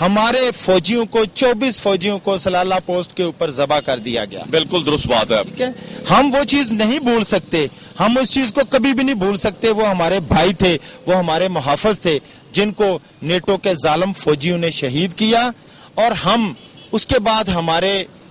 ہمارے فوجیوں کو 24 فوجیوں کو سلالہ پوسٹ کے اوپر ذبح کر دیا گیا. بالکل درست بات ہے. ٹھیک ہے, ہم وہ چیز نہیں بھول سکتے, ہم اس چیز کو کبھی بھی نہیں بھول سکتے. وہ ہمارے بھائی تھے, وہ ہمارے محافظ تھے جن کو نیٹو کے ظالم فوجیوں نے شہید کیا, اور ہم اس کے بعد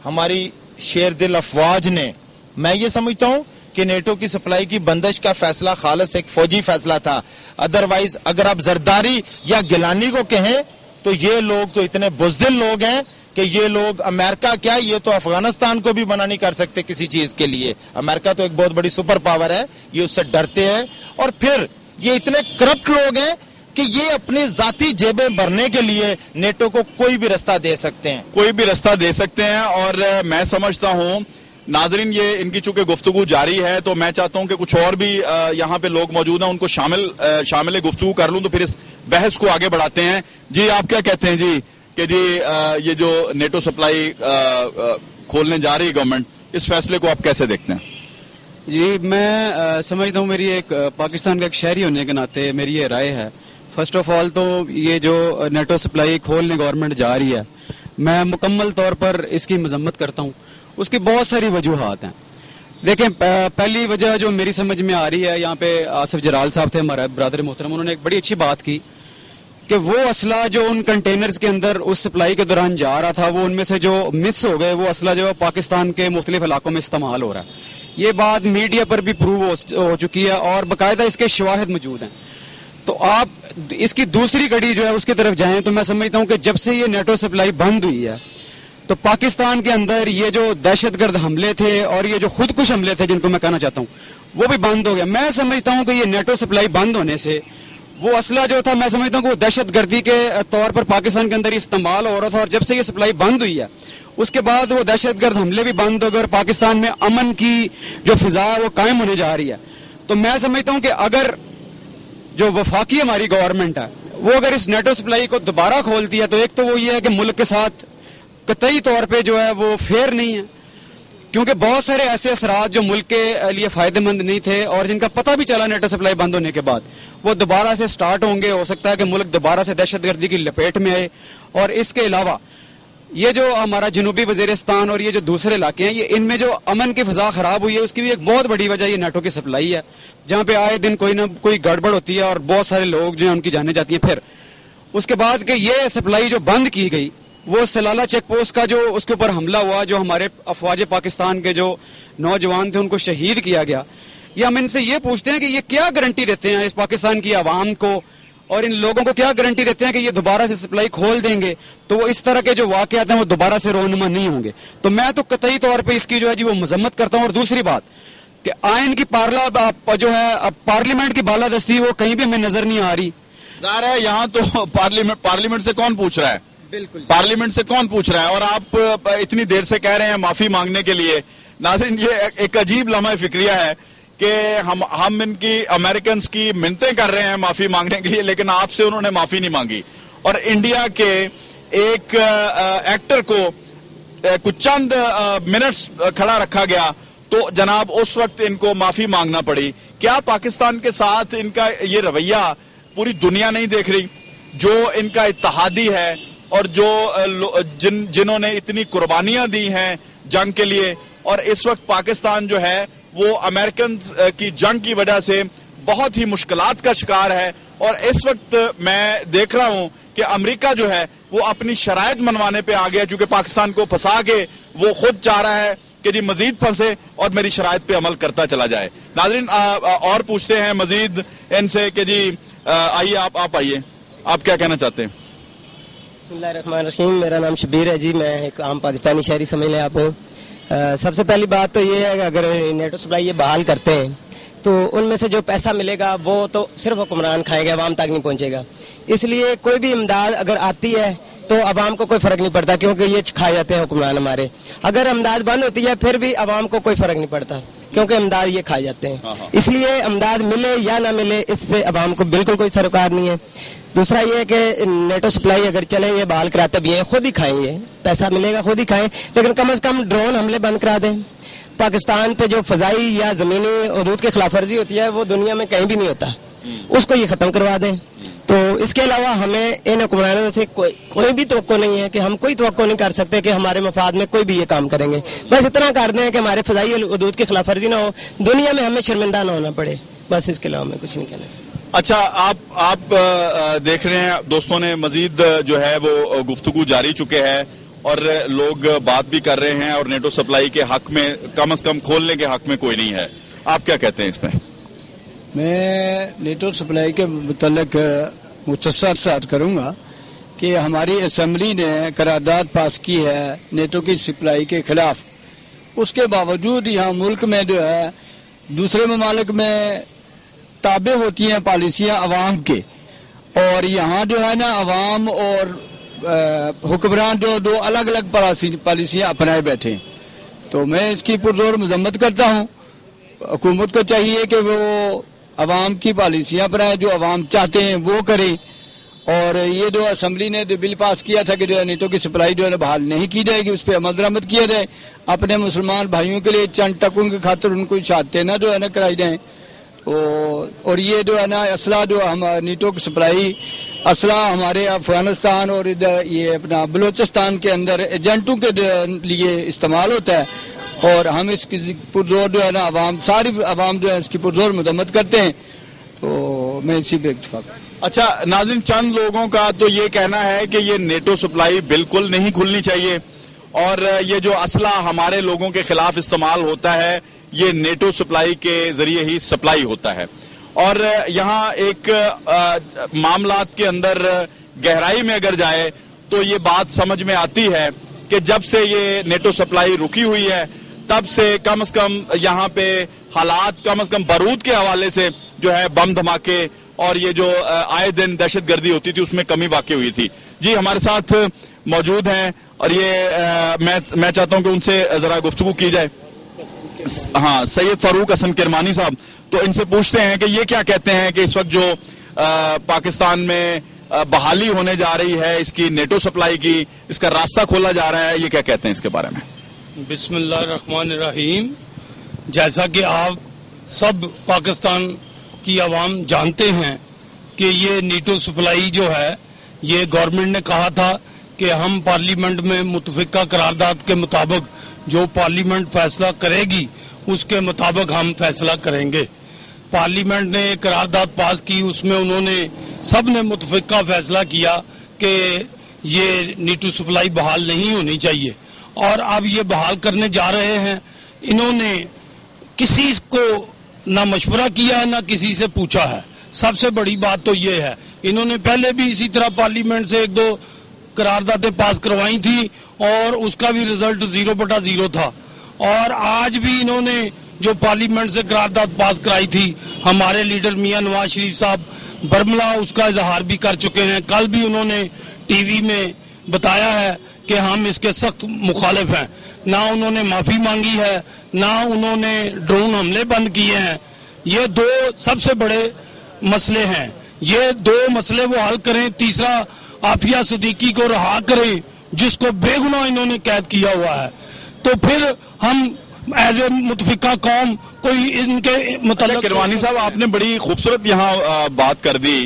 ہماری شیر دل افواج نے, میں یہ سمجھتا ہوں کہ نیٹو کی سپلائی کی بندش کا فیصلہ خالص ایک فوجی فیصلہ تھا. ادروائز اگر آپ زرداری یا گیلانی کو کہیں تو یہ لوگ تو اتنے بزدل لوگ ہیں کہ یہ لوگ امریکہ کیا, یہ تو افغانستان کو بھی منع نہیں کر سکتے کسی چیز کے لیے. امریکہ تو ایک بہت بڑی سپر پاور ہے, یہ اس سے ڈرتے ہیں. اور پھر یہ اتنے کرپٹ لوگ ہیں کہ یہ اپنی ذاتی جیبیں بھرنے کے لیے نیٹو کو کوئی بھی رستہ دے سکتے ہیں, کوئی بھی رستہ دے سکتے ہیں. اور میں سمجھتا ہوں ناظرین, یہ ان کی چونکہ گفتگو جاری ہے تو میں چاہتا ہوں کہ کچھ اور بھی یہاں پہ لوگ موجود ہیں, ان کو شامل گفتگو کر لوں تو پھر اس بحث کو آگے بڑھاتے ہیں. جی آپ کیا کہتے ہیں جی کہ جی یہ جو نیٹو سپلائی کھولنے جا رہی ہے گورنمنٹ, اس فیصلے کو آپ کیسے دیکھتے ہیں؟ جی میں سمجھتا ہوں, میری ایک پاکستان کا ایک شہری ہونے کے ناطے میری یہ رائے ہے. فرسٹ آف آل تو یہ جو نیٹو سپلائی کھولنے گورنمنٹ جا رہی ہے, میں مکمل طور پر اس کی مذمت کرتا ہوں. اس کی بہت ساری وجوہات ہیں. دیکھیں, پہلی وجہ جو میری سمجھ میں آ رہی ہے, یہاں پہ آصف جلال صاحب تھے ہمارے برادر محترم, انہوں نے ایک بڑی اچھی بات کی کہ وہ اسلحہ جو ان کنٹینرز کے اندر اس سپلائی کے دوران جا رہا تھا, وہ ان میں سے جو مس ہو گئے, وہ اسلحہ جو ہے پاکستان کے مختلف علاقوں میں استعمال ہو رہا ہے. یہ بات میڈیا پر بھی پروو ہو چکی ہے اور باقاعدہ اس کے شواہد موجود ہیں. تو آپ اس کی دوسری کڑی جو ہے اس کی طرف جائیں تو میں سمجھتا ہوں کہ جب سے یہ نیٹو سپلائی بند ہوئی ہے تو پاکستان کے اندر یہ جو دہشت گرد حملے تھے اور یہ جو خودکش حملے تھے جن کو میں کہنا چاہتا ہوں, وہ بھی بند ہو گیا. میں سمجھتا ہوں کہ یہ نیٹو سپلائی بند ہونے سے وہ اسلحہ جو تھا, میں سمجھتا ہوں کہ وہ دہشت گردی کے طور پر پاکستان کے اندر استعمال ہو رہا تھا, اور جب سے یہ سپلائی بند ہوئی ہے اس کے بعد وہ دہشت گرد حملے بھی بند ہو گئے اور پاکستان میں امن کی جو فضا ہے وہ قائم ہونے جا رہی ہے. تو میں سمجھتا ہوں کہ اگر جو وفاقی ہماری گورنمنٹ ہے وہ اگر اس نیٹو سپلائی کو دوبارہ کھولتی ہے تو ایک تو وہ یہ ہے کہ ملک کے ساتھ قطعی طور پہ جو ہے وہ فیئر نہیں ہے, کیونکہ بہت سارے ایسے اثرات جو ملک کے لیے فائدہ مند نہیں تھے اور جن کا پتہ بھی چلا نیٹو سپلائی بند ہونے کے بعد, وہ دوبارہ سے سٹارٹ ہوں گے. ہو سکتا ہے کہ ملک دوبارہ سے دہشت گردی کی لپیٹ میں آئے. اور اس کے علاوہ یہ جو ہمارا جنوبی وزیرستان اور یہ جو دوسرے علاقے ہیں, یہ ان میں جو امن کی فضا خراب ہوئی ہے اس کی بھی ایک بہت بڑی وجہ یہ نیٹو کی سپلائی ہے, جہاں پہ آئے دن کوئی نہ کوئی گڑبڑ ہوتی ہے اور بہت سارے لوگ جو ہیں ان کی جانیں جاتی ہیں. پھر اس کے بعد کہ یہ سپلائی جو بند کی گئی, وہ سلالہ چیک پوسٹ کا جو اس کے اوپر حملہ ہوا, جو ہمارے افواج پاکستان کے جو نوجوان تھے ان کو شہید کیا گیا, یہ ہم ان سے یہ پوچھتے ہیں کہ یہ کیا گارنٹی دیتے ہیں اس پاکستان کی عوام کو اور ان لوگوں کو کیا گارنٹی دیتے ہیں کہ یہ دوبارہ سے سپلائی کھول دیں گے تو وہ اس طرح کے جو واقعات ہیں وہ دوبارہ سے رونما نہیں ہوں گے. تو میں تو قطعی طور پہ اس کی جو ہے جی وہ مذمت کرتا ہوں. اور دوسری بات کہ آئین کی جو ہے پارلیمنٹ کی بالادستی وہ کہیں بھی ہمیں نظر نہیں آ رہی. ظاہر ہے یہاں تو پارلیمنٹ سے کون پوچھ رہا ہے, بالکل پارلیمنٹ سے کون پوچھ رہا ہے, اور آپ اتنی دیر سے کہہ رہے ہیں معافی مانگنے کے لیے. ناظرین, یہ ایک عجیب لمحہ فکریہ ہے کہ ہم ان کی امریکنز کی منتیں کر رہے ہیں معافی مانگنے کے لیے, لیکن آپ سے انہوں نے معافی نہیں مانگی. اور انڈیا کے ایک ایکٹر کو کچھ چند منٹس کھڑا رکھا گیا تو جناب اس وقت ان کو معافی مانگنا پڑی. کیا پاکستان کے ساتھ ان کا یہ رویہ پوری دنیا نہیں دیکھ رہی؟ جو ان کا اتحادی ہے اور جو جنہوں نے اتنی قربانیاں دی ہیں جنگ کے لیے, اور اس وقت پاکستان جو ہے وہ امریکن کی جنگ کی وجہ سے بہت ہی مشکلات کا شکار ہے. اور اس وقت میں دیکھ رہا ہوں کہ امریکہ جو ہے وہ اپنی شرائط منوانے پہ آ گیا, چونکہ پاکستان کو پھنسا کے وہ خود چاہ رہا ہے کہ جی مزید پھنسے اور میری شرائط پہ عمل کرتا چلا جائے. ناظرین, اور پوچھتے ہیں مزید ان سے کہ جی آئیے آپ آئیے, آپ کیا کہنا چاہتے ہیں؟ بسم اللہ الرحمن الرحیم. میرا نام شبیر ہے جی, میں ایک عام پاکستانی شہری سمجھ لیں آپ. سب سے پہلی بات تو یہ ہے کہ اگر نیٹو سپلائی یہ بحال کرتے ہیں تو ان میں سے جو پیسہ ملے گا وہ تو صرف حکمران کھائیں گے, عوام تک نہیں پہنچے گا. اس لیے کوئی بھی امداد اگر آتی ہے تو عوام کو کوئی فرق نہیں پڑتا, کیونکہ یہ کھائے جاتے ہیں حکمران ہمارے. اگر امداد بند ہوتی ہے پھر بھی عوام کو کوئی فرق نہیں پڑتا, کیونکہ امداد یہ کھائے جاتے ہیں. اس لیے امداد ملے یا نہ ملے اس سے عوام کو بالکل کوئی سروکار نہیں ہے. دوسرا یہ ہے کہ نیٹو سپلائی اگر چلے, یہ بحال کراتے بھی ہیں, خود ہی کھائیں گے, پیسہ ملے گا خود ہی کھائیں, لیکن کم از کم ڈرون حملے بند کرا دیں. پاکستان پہ جو فضائی یا زمینی حدود کی خلاف ورزی ہوتی ہے وہ دنیا میں کہیں بھی نہیں ہوتا, اس کو یہ ختم کروا دیں. تو اس کے علاوہ ہمیں ان حکمرانوں سے کوئی بھی توقع نہیں ہے کہ ہم کوئی توقع نہیں کر سکتے کہ ہمارے مفاد میں کوئی بھی یہ کام کریں گے. بس اتنا کر دیں کہ ہمارے فضائی حدود کی خلاف ورزی نہ ہو, دنیا میں ہمیں شرمندہ نہ ہونا پڑے, بس اس کے علاوہ میں کچھ نہیں کہنا چاہتا. اچھا, آپ دیکھ رہے ہیں دوستوں نے مزید جو ہے وہ گفتگو جاری چکے ہیں اور لوگ بات بھی کر رہے ہیں, اور نیٹو سپلائی کے حق میں کم از کم کھولنے کے حق میں کوئی نہیں ہے. آپ کیا کہتے ہیں اس میں؟ میں نیٹو سپلائی کے متعلق مختصر ساتھ کروں گا کہ ہماری اسمبلی نے قرارداد پاس کی ہے نیٹو کی سپلائی کے خلاف. اس کے باوجود یہاں ملک میں جو ہے دوسرے ممالک میں تابع ہوتی ہیں پالیسیاں عوام کے, اور یہاں جو ہے نا عوام اور حکمران جو دو الگ الگ پالیسیاں اپنائے بیٹھے ہیں. تو میں اس کی پرزور مذمت کرتا ہوں. حکومت کو چاہیے کہ وہ عوام کی پالیسیاں اپنائے, جو عوام چاہتے ہیں وہ کریں. اور یہ جو اسمبلی نے جو بل پاس کیا تھا کہ جو نیٹو کی سپلائی جو ہے بحال نہیں کی جائے گی, اس پہ عمل درآمد کیا جائے. اپنے مسلمان بھائیوں کے لیے چند ٹکوں کی خاطر ان کو شہادتیں نہ جو ہے نا کرائی جائیں. اور یہ جو ہے نا اسلحہ جو ہم نیٹو کی سپلائی اسلحہ ہمارے افغانستان اور ادھر یہ اپنا بلوچستان کے اندر ایجنٹوں کے لیے استعمال ہوتا ہے, اور ہم اس کی پرزور جو ہے نا ساری عوام جو ہے اس کی پرزور مذمت کرتے ہیں. تو میں اسی پہ اتفاق. اچھا ناظرین, چند لوگوں کا تو یہ کہنا ہے کہ یہ نیٹو سپلائی بالکل نہیں کھلنی چاہیے, اور یہ جو اسلحہ ہمارے لوگوں کے خلاف استعمال ہوتا ہے یہ نیٹو سپلائی کے ذریعے ہی سپلائی ہوتا ہے. اور یہاں ایک معاملات کے اندر گہرائی میں اگر جائے تو یہ بات سمجھ میں آتی ہے کہ جب سے یہ نیٹو سپلائی رکی ہوئی ہے تب سے کم از کم یہاں پہ حالات کم از کم بارود کے حوالے سے جو ہے بم دھماکے اور یہ جو آئے دن دہشت گردی ہوتی تھی اس میں کمی واقع ہوئی تھی. جی ہمارے ساتھ موجود ہیں اور یہ میں چاہتا ہوں کہ ان سے ذرا گفتگو کی جائے. ہاں, سید فاروق حسن کرمانی صاحب, تو ان سے پوچھتے ہیں کہ یہ کیا کہتے ہیں کہ اس وقت جو پاکستان میں بحالی ہونے جا رہی ہے اس کی نیٹو سپلائی کی, اس کا راستہ کھولا جا رہا ہے, یہ کیا کہتے ہیں اس کے بارے میں؟ بسم اللہ الرحمن الرحیم. جیسا کہ آپ سب پاکستان کی عوام جانتے ہیں کہ یہ نیٹو سپلائی جو ہے یہ گورنمنٹ نے کہا تھا کہ ہم پارلیمنٹ میں متفقہ قرارداد کے مطابق جو پارلیمنٹ فیصلہ کرے گی اس کے مطابق ہم فیصلہ کریں گے. پارلیمنٹ نے قرارداد پاس کی, اس میں انہوں نے سب نے متفقہ فیصلہ کیا کہ یہ نیٹو سپلائی بحال نہیں ہونی چاہیے, اور اب یہ بحال کرنے جا رہے ہیں. انہوں نے کسی کو نہ مشورہ کیا ہے نہ کسی سے پوچھا ہے. سب سے بڑی بات تو یہ ہے, انہوں نے پہلے بھی اسی طرح پارلیمنٹ سے 1-2 قراردادیں پاس کروائی تھی اور اس کا بھی رزلٹ 0/0 تھا. اور آج بھی انہوں نے جو پارلیمنٹ سے قرارداد پاس کرائی تھی, ہمارے لیڈر میاں نواز شریف صاحب برملا اس کا اظہار بھی کر چکے ہیں. کل بھی انہوں نے ٹی وی میں بتایا ہے کہ ہم اس کے سخت مخالف ہیں. نہ انہوں نے معافی مانگی ہے, نہ انہوں نے ڈرون حملے بند کیے ہیں. یہ 2 سب سے بڑے مسئلے ہیں, یہ 2 مسئلے وہ حل کریں. تیسرا عافیہ صدیقی کو رہا کریں جس کو بے گناہ انہوں نے قید کیا ہوا ہے, تو پھر ہم ایز اے متفقہ قوم کوئی ان کے متعلق. کروانی صاحب, آپ نے بڑی خوبصورت یہاں بات کر دی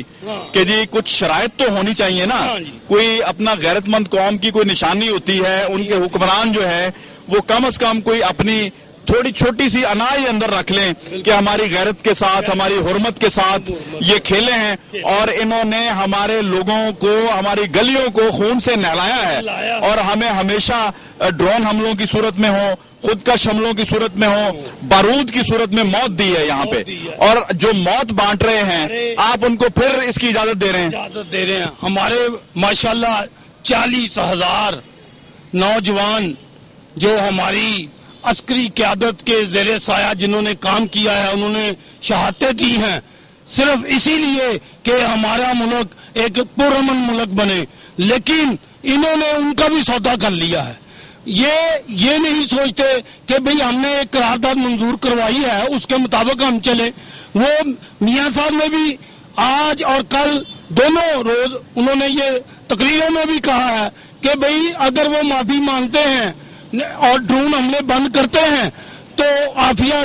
کہ جی کچھ شرائط تو ہونی چاہیے نا. کوئی اپنا غیرت مند قوم کی کوئی نشانی ہوتی ہے, ان کے حکمران جو ہے وہ کم از کم کوئی اپنی تھوڑی چھوٹی سی انا ہی اندر رکھ لیں کہ ہماری غیرت کے ساتھ, ہماری حرمت کے ساتھ یہ کھیلے ہیں, اور انہوں نے ہمارے لوگوں کو, ہماری گلیوں کو خون سے نہلایا ہے, اور ہمیں ہمیشہ ڈرون حملوں کی صورت میں ہو, خودکش حملوں کی صورت میں ہو, بارود کی صورت میں موت دی ہے یہاں پہ, اور جو موت بانٹ رہے ہیں آپ ان کو پھر اس کی اجازت دے رہے ہیں. ہمارے ماشاءاللہ 40,000 نوجوان جو ہماری عسکری قیادت کے زیر سایہ جنہوں نے کام کیا ہے, انہوں نے شہادتیں دی ہیں صرف اسی لیے کہ ہمارا ملک ایک پرامن ملک بنے. لیکن انہوں نے ان کا بھی سودا کر لیا ہے. یہ نہیں سوچتے کہ بھئی ہم نے ایک قرارداد منظور کروائی ہے اس کے مطابق ہم چلیں. وہ میاں صاحب نے بھی آج اور کل دونوں روز انہوں نے یہ تقریروں میں بھی کہا ہے کہ بھئی اگر وہ معافی مانگتے ہیں اور ڈرون حملے بند کرتے ہیں تو عافیہ